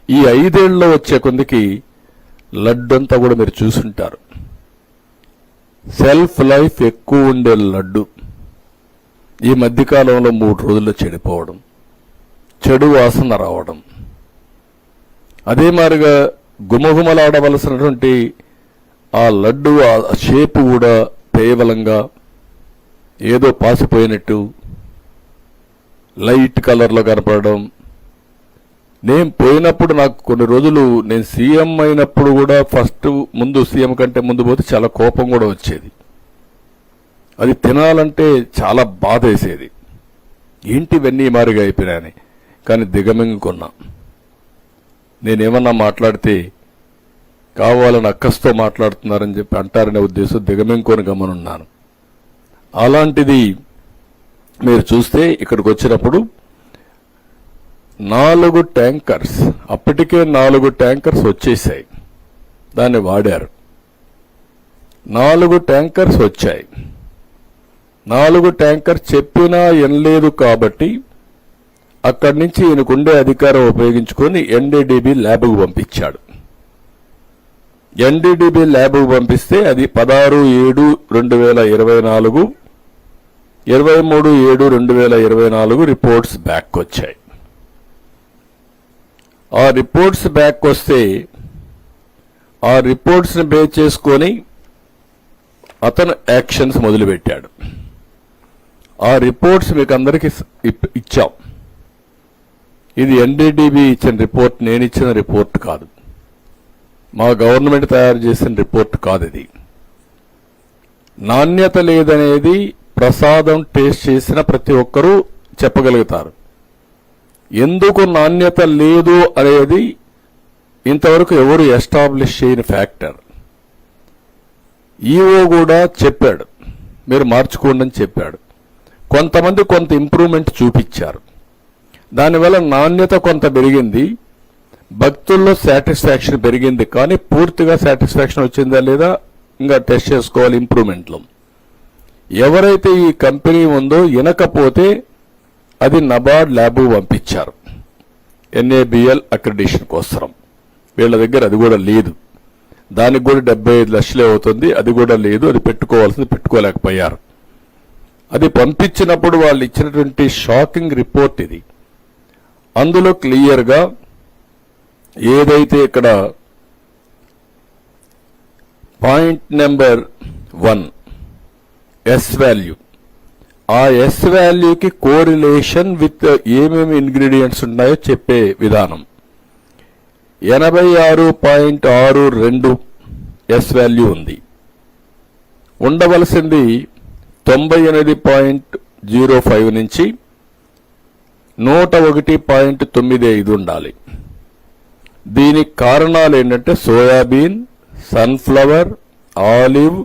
ఈ 5 ఏళ్లలో వచ్చే కొందికి లడ్డంతా కూడా మీరు చూసుంటారు. సెల్ఫ్ లైఫ్ ఎక్కువ ఉండే లడ్డు ఈ మధ్యకాలంలో 3 రోజుల్లో చెడిపోవడం, చెడు వాసన రావడం, అదే మాదిరిగా గుమగుమలాడవలసినటువంటి ఆ లడ్డు ఆ షేపు కూడా కేవలంగా ఏదో పాసిపోయినట్టు లైట్ కలర్లో కనపడడం. నేను పోయినప్పుడు నాకు కొన్ని రోజులు నేను సీఎం అయినప్పుడు కూడా ముందు సీఎం కంటే ముందు పోతే చాలా కోపం కూడా వచ్చేది. అది తినాలంటే చాలా బాధ వేసేది. ఏంటి ఇవన్నీ మారిగా అయిపోయినాయని. కానీ దిగమింగుకున్నా. నేనేమన్నా మాట్లాడితే కావాలని అక్కస్తో మాట్లాడుతున్నారని చెప్పి అంటారనే ఉద్దేశం దిగమింగుకొని గమనున్నాను. అలాంటిది మీరు చూస్తే ఇక్కడికి వచ్చినప్పుడు 4 ట్యాంకర్స్, అప్పటికే 4 ట్యాంకర్స్ వచ్చేసాయి, దాన్ని వాడారు. 4 ట్యాంకర్స్ వచ్చాయి. 4 ట్యాంకర్ చెప్పినా ఎనలేదు కాబట్టి అక్కడి నుంచి ఈయనకుండే అధికారం ఉపయోగించుకొని ఎన్డీడీబీ ల్యాబ్కు పంపించాడు. ఎన్డీడీబీ ల్యాబ్కు పంపిస్తే అది 16/7/2024, 23/7/2024 రిపోర్ట్స్ బ్యాక్ వచ్చాయి. ఆ రిపోర్ట్స్ బ్యాక్ వస్తే ఆ రిపోర్ట్స్ ని బేస్ చేసుకొని అతను యాక్షన్స్ మొదలుపెట్టాడు. ఆ రిపోర్ట్స్ మీకు అందరికీ ఇచ్చాం. ఇది ఎన్డీడీబీ ఇచ్చిన రిపోర్ట్, నేను ఇచ్చిన రిపోర్ట్ కాదు, మా గవర్నమెంట్ తయారు చేసిన రిపోర్ట్ కాదు. ఇది నాణ్యత లేదనేది ప్రసాదం టేస్ట్ చేసిన ప్రతి ఒక్కరూ చెప్పగలుగుతారు. ఎందుకు నాణ్యత లేదు అనేది ఇంతవరకు ఎవరు ఎస్టాబ్లిష్ చేయని ఫ్యాక్టర్. ఈఓ కూడా చెప్పాడు, మీరు మార్చుకోండి అని చెప్పాడు. కొంతమంది కొంత ఇంప్రూవ్మెంట్ చూపించారు. దానివల్ల నాణ్యత కొంత పెరిగింది, భక్తుల్లో సాటిస్ఫాక్షన్ పెరిగింది. కానీ పూర్తిగా సాటిస్ఫాక్షన్ వచ్చిందా లేదా ఇంకా టెస్ట్ చేసుకోవాలి ఇంప్రూవ్మెంట్లో. ఎవరైతే ఈ కంపెనీ ఉందో వినకపోతే అది నబార్డ్ ల్యాబ్ పంపించారు ఎన్ఏబిఎల్ అక్రిడిషన్ కోసం. వీళ్ళ దగ్గర అది కూడా లేదు. దానికి కూడా 75 లక్షలే అవుతుంది. అది కూడా లేదు. అది పెట్టుకోవాల్సింది పెట్టుకోలేకపోయారు. అది పంపించినప్పుడు వాళ్ళు ఇచ్చినటువంటి షాకింగ్ రిపోర్ట్ ఇది. అందులో క్లియర్గా ఏదైతే ఇక్కడ పాయింట్ నెంబర్ 1 ఎస్ వాల్యూ, ఆ ఎస్ వాల్యూకి కోరిలేషన్ విత్ ఏమేమి ఇంగ్రీడియంట్స్ ఉన్నాయో చెప్పే విధానం 86.62 ఎస్ వాల్యూ ఉంది. ఉండవలసింది 98.05 నుంచి 101.95 ఉండాలి. దీనికి కారణాలు ఏంటంటే soybean, sunflower, olive,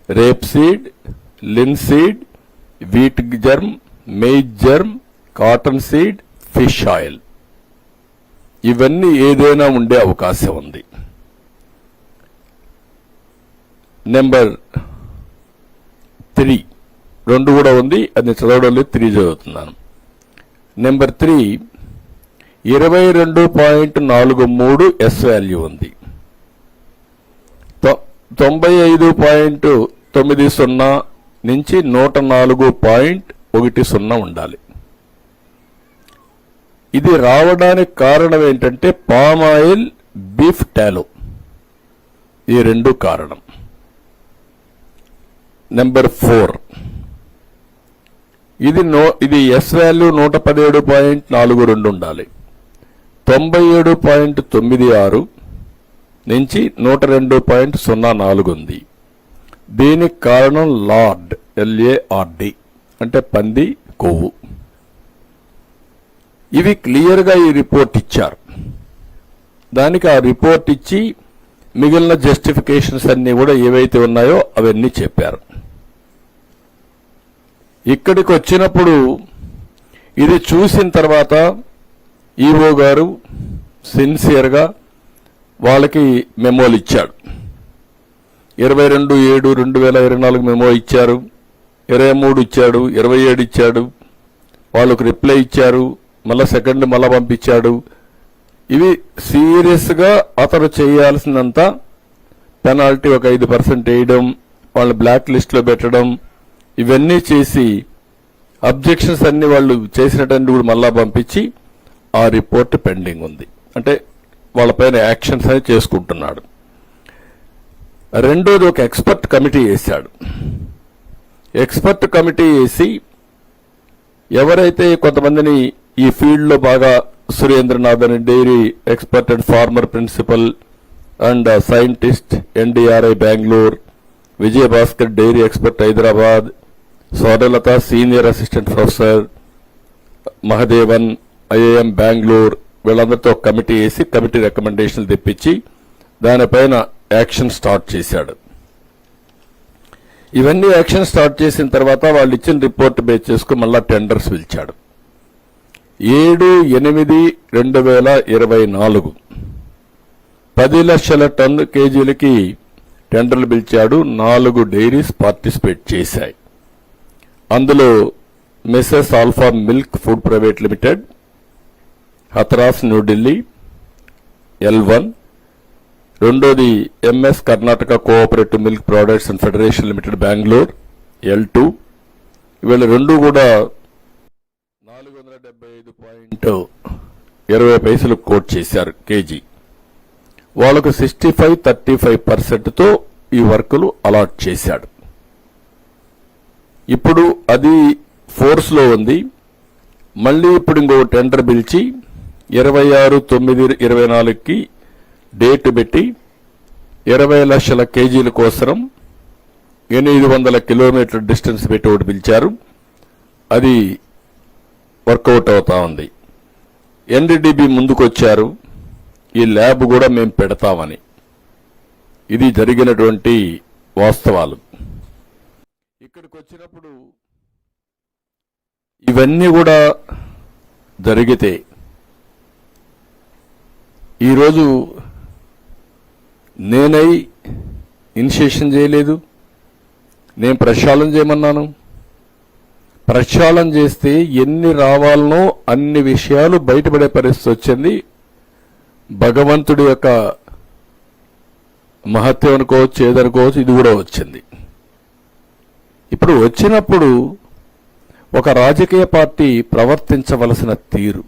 rape seed, linseed, wheat germ, maize germ, cotton seed, fish oil. ఇవన్నీ ఏదైనా ఉండే అవకాశం ఉంది. నెంబర్ 3 2 కూడా ఉంది, అది చదవడం లేదు, 3 చదువుతున్నాను. నెంబర్ 3 22.43 ఎస్ వాల్యూ ఉంది. 95.90 నుంచి 104.10 ఉండాలి. ఇది రావడానికి కారణం ఏంటంటే పామ్ ఆయిల్, బీఫ్ టాలో, ఈ 2 కారణం. నెంబర్ 4 ఇది ఎస్ వాల్యూ 117.42 ఉండాలి. 97.96 నుంచి 102.04 ఉంది. దీనికి కారణం లార్డ్, LARD అంటే పంది కొవ్వు. ఇవి క్లియర్గా ఈ రిపోర్ట్ ఇచ్చారు. దానికి ఆ రిపోర్ట్ ఇచ్చి మిగిలిన జస్టిఫికేషన్స్ అన్నీ కూడా ఏవైతే ఉన్నాయో అవన్నీ చెప్పారు. ఇక్కడికి వచ్చినప్పుడు ఇది చూసిన తర్వాత ఈఓ గారు సిన్సియర్గా వాళ్ళకి మెమోలు ఇచ్చాడు. 22/7/2024 మెమో ఇచ్చారు, 23 ఇచ్చాడు, 27 ఇచ్చాడు. వాళ్ళకు రిప్లై ఇచ్చారు, మళ్ళా సెకండ్ మళ్ళా పంపించాడు. ఇవి సీరియస్ గా అతను చేయాల్సిందంతా పెనాల్టీ ఒక 5% వేయడం, వాళ్ళని బ్లాక్ లిస్ట్ లో పెట్టడం, ఇవన్నీ చేసి అబ్జెక్షన్స్ అన్ని వాళ్ళు చేసినట్టు కూడా మళ్ళా పంపించి ఆ రిపోర్ట్ పెండింగ్ ఉంది. అంటే వాళ్ళపైన యాక్షన్స్ అని చేసుకుంటున్నాడు. రెండోది ఒక ఎక్స్పర్ట్ కమిటీ వేశాడు. ఎక్స్పర్ట్ కమిటీ వేసి ఎవరైతే కొంతమందిని ఈ ఫీల్డ్ లో బాగా సురేంద్రనాథ్ అని dairy expert and former principal and scientist NDRI Bengaluru, Vijayabhaskar dairy expert Hyderabad, Swarnalatha senior assistant professor, Mahadevan IIM Bengaluru, వీళ్ళందరితో కమిటీ వేసి కమిటీ రికమెండేషన్లు తెప్పించి దానిపైన యాక్షన్ స్టార్ట్ చేశాడు. ఇవన్నీ యాక్షన్ స్టార్ట్ చేసిన తర్వాత వాళ్ళు ఇచ్చిన రిపోర్ట్ బేస్ చేసుకుని మళ్ళా టెండర్స్ పిలిచాడు. 7/8/2024 10 లక్షల టన్ను కేజీలకి టెండర్లు పిలిచాడు. 4 డైరీస్ పార్టిసిపేట్ చేశాయి. అందులో మెసెస్ alpha milk food private limited, Hathras New Delhi L1, రెండోది MS Karnataka cooperative milk products and federation limited Bengaluru L2. వీళ్ళు రెండు కూడా 475.20 కోట్ చేశారు కేజీ. వాళ్లకు 65-35% తో ఈ వర్కులు అలాట్ చేశాడు. ఇప్పుడు అది ఫోర్స్ లో ఉంది. మళ్లీ ఇప్పుడు ఇంకో టెండర్ పిలిచి 26/9/24కి డేట్ పెట్టి 20 లక్షల కేజీల కోసం 800 కిలోమీటర్ల డిస్టెన్స్ పెట్టి ఒకటి పిలిచారు. అది వర్కౌట్ అవుతా ఉంది. ఎన్డీడీబీ ముందుకొచ్చారు, ఈ ల్యాబ్ కూడా మేము పెడతామని. ఇది జరిగినటువంటి వాస్తవాలు. ఇక్కడికి వచ్చినప్పుడు ఇవన్నీ కూడా జరిగితే ఈరోజు నేనై ఇనిషియేషన్ చేయలేదు, నేను ప్రక్షాళన చేయమన్నాను. ప్రక్షాళన చేస్తే ఎన్ని రావాలనో అన్ని విషయాలు బయటపడే పరిస్థితి వచ్చింది. భగవంతుడి యొక్క మహత్యం అనుకోవచ్చు, ఏదనుకోవచ్చు, ఇది కూడా వచ్చింది. ఇప్పుడు వచ్చినప్పుడు ఒక రాజకీయ పార్టీ ప్రవర్తించవలసిన తీరు,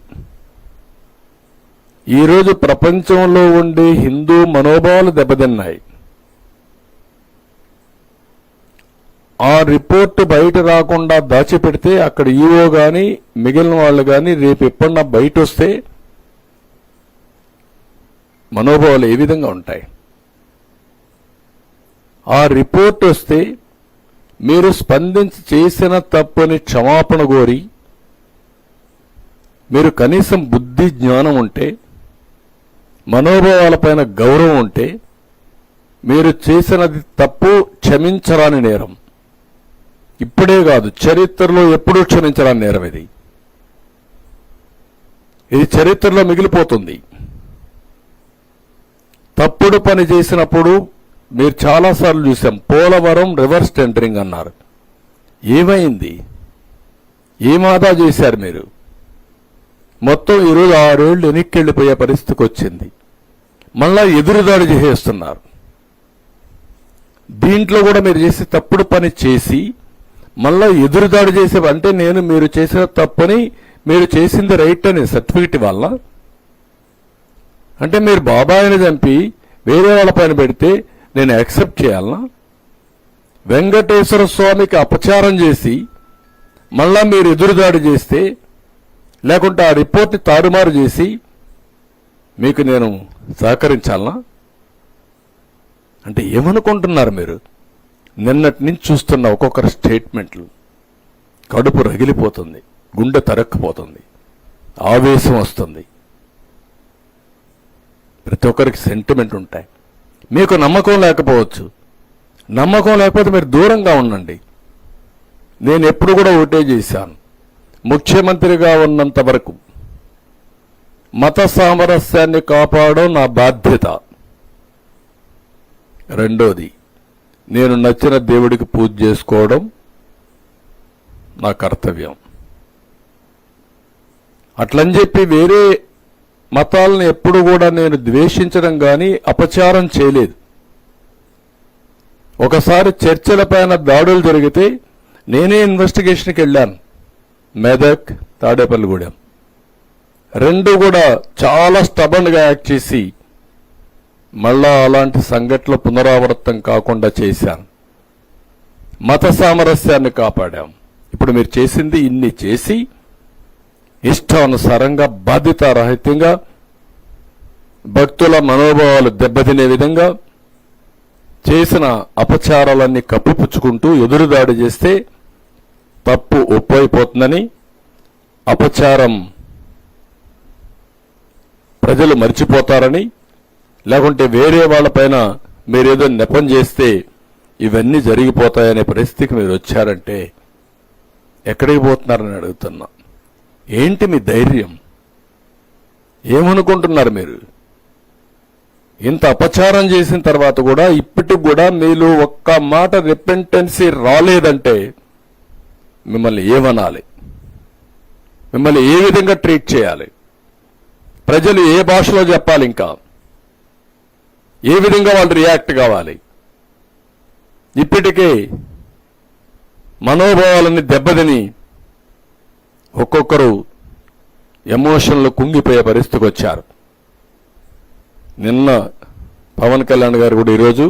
ఈరోజు ప్రపంచంలో ఉండే హిందూ మనోభావాలు దెబ్బతిన్నాయి. ఆ రిపోర్టు బయట రాకుండా దాచిపెడితే అక్కడ ఈఓ గాని మిగిలిన వాళ్ళు గాని రేపు ఎప్పుడన్నా బయట వస్తే మనోభావాలు ఏ విధంగా ఉంటాయి? ఆ రిపోర్ట్ వస్తే మీరు స్పందించి చేసిన తప్పుని క్షమాపణ కోరి, మీరు కనీసం బుద్ధి జ్ఞానం ఉంటే, మనోభావాలపైన గౌరవం ఉంటే, మీరు చేసినది తప్పు క్షమించరాని నేరం. ఇప్పుడే కాదు, చరిత్రలో ఎప్పుడూ క్షమించరాని నేరం ఇది. ఇది చరిత్రలో మిగిలిపోతుంది. తప్పుడు పని చేసినప్పుడు మీరు చాలాసార్లు చూసాం. పోలవరం రివర్స్ టెండరింగ్ అన్నారు. ఏమైంది? ఏం ఆదా చేశారు మీరు? మొత్తం ఈరోజు 6 ఏళ్లు వెనక్కెళ్లిపోయే పరిస్థితికి వచ్చింది. మళ్ళా ఎదురుదాడి చేసేస్తున్నారు. దీంట్లో కూడా మీరు చేసి తప్పుడు పని చేసి మళ్ళా ఎదురుదాడి చేసే, అంటే మీరు చేసిన తప్పని మీరు చేసింది రైట్ అని సర్టిఫికెట్ వల్ల, అంటే మీరు బాబాయిని చంపి వేరే వాళ్ళ పైన పెడితే నేను యాక్సెప్ట్ చేయాలనా? వెంకటేశ్వర స్వామికి అపచారం చేసి మళ్ళా మీరు ఎదురుదాడి చేస్తే, లేకుంటే ఆ రిపోర్ట్ని తారుమారు చేసి మీకు నేను సహకరించాలనా? అంటే ఏమనుకుంటున్నారు మీరు? నిన్నటి నుంచి చూస్తున్న ఒక్కొక్కరి స్టేట్మెంట్లు కడుపు రగిలిపోతుంది, గుండె తరక్కుపోతుంది, ఆవేశం వస్తుంది. ప్రతి ఒక్కరికి సెంటిమెంట్ ఉంటాయి. మీకు నమ్మకం లేకపోవచ్చు. నమ్మకం లేకపోతే మీరు దూరంగా ఉండండి. నేను ఎప్పుడు కూడా ఒకటే చేశాను, ముఖ్యమంత్రిగా ఉన్నంత వరకు మత సామరస్యాన్ని కాపాడడం నా బాధ్యత. రెండోది, నేను నచ్చిన దేవుడికి పూజ చేసుకోవడం నా కర్తవ్యం. అట్లని చెప్పి వేరే మతాలను ఎప్పుడు కూడా నేను ద్వేషించడం గాని అపచారం చేయలేదు. ఒకసారి చర్చిలపైన దాడులు జరిగితే నేనే ఇన్వెస్టిగేషన్కి వెళ్ళాను. మెదక్, తాడేపల్లిగూడెం రెండు కూడా చాలా స్టబన్గా యాక్ట్ చేసి మళ్ళా అలాంటి సంఘటనలు పునరావృతం కాకుండా చేశాను. మత సామరస్యాన్ని కాపాడాం. ఇప్పుడు మీరు చేసింది ఇన్ని చేసి ఇష్టానుసారంగా బాధ్యతారహితంగా భక్తుల మనోభావాలు దెబ్బతినే విధంగా చేసిన అపచారాలన్నీ కప్పిపుచ్చుకుంటూ ఎదురుదాడి చేస్తే తప్పు ఒప్పైపోతుందని, అపచారం ప్రజలు మర్చిపోతారని, లేకుంటే వేరే వాళ్ళపైన మీరేదో నెపం చేస్తే ఇవన్నీ జరిగిపోతాయనే పరిస్థితికి మీరు వచ్చారంటే ఎక్కడికి పోతున్నారని అడుగుతున్నా. ఏంటి మీ ధైర్యం? ఏమనుకుంటున్నారు మీరు? ఇంత అపచారం చేసిన తర్వాత కూడా ఇప్పటికి కూడా మీలో ఒక్క మాట రిపెంటెన్సీ రాలేదంటే మిమ్మల్ని ఏమనాలి? మిమ్మల్ని ఏ విధంగా ట్రీట్ చేయాలి? ప్రజలు ఏ భాషలో చెప్పాలి? ఇంకా ఏ విధంగా వాళ్ళు రియాక్ట్ కావాలి? ఇప్పటికే మనోభావాలన్నీ దెబ్బతిని ఒక్కొక్కరు ఎమోషన్లు కుంగిపోయే పరిస్థితికి వచ్చారు. నిన్న పవన్ కళ్యాణ్ గారు కూడా ఈరోజు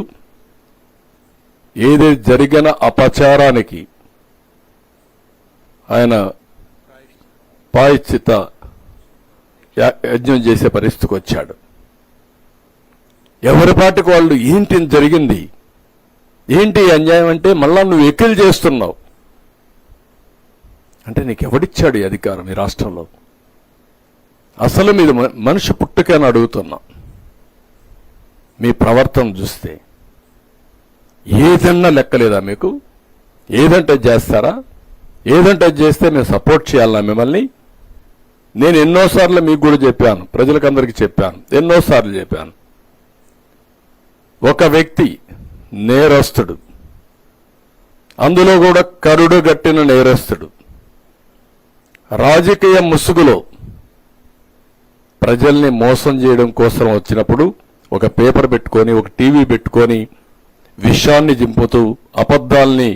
ఏది జరిగిన అపచారానికి ఆయన ప్రాయశ్చిత్త యజ్ఞం చేసే పరిస్థితికి వచ్చాడు. ఎవరి పాటికి వాళ్ళు ఏంటి జరిగింది, ఏంటి అన్యాయం అంటే మళ్ళా నువ్వు ఎక్కిలు చేస్తున్నావు అంటే నీకు ఎవడిచ్చాడు ఈ అధికారం ఈ రాష్ట్రంలో? అసలు మీద మనిషి పుట్టుకని అడుగుతున్నా. మీ ప్రవర్తన చూస్తే ఏదన్నా లెక్కలేదా మీకు? ఏదంటే చేస్తారా? ఏదంటే చేస్తే మేము సపోర్ట్ చేయాలన్నా మిమ్మల్ని? నేను ఎన్నోసార్లు మీకు కూడా చెప్పాను, ప్రజలకందరికీ చెప్పాను, ఎన్నోసార్లు చెప్పాను. ఒక వ్యక్తి నేరస్తుడు, అందులో కూడా కరుడు గట్టిన నేరస్తుడు, రాజకీయ ముసుగులో ప్రజల్ని మోసం చేయడం కోసం వచ్చినప్పుడు ఒక పేపర్ పెట్టుకొని, ఒక టీవీ పెట్టుకొని విషాన్ని జింపుతూ అబద్ధాల్ని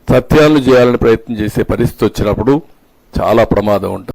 సత్యాలను చేయాలని ప్రయత్నం చేసే పరిస్థితి వచ్చినప్పుడు చాలా ప్రమాదం ఉంటుంది.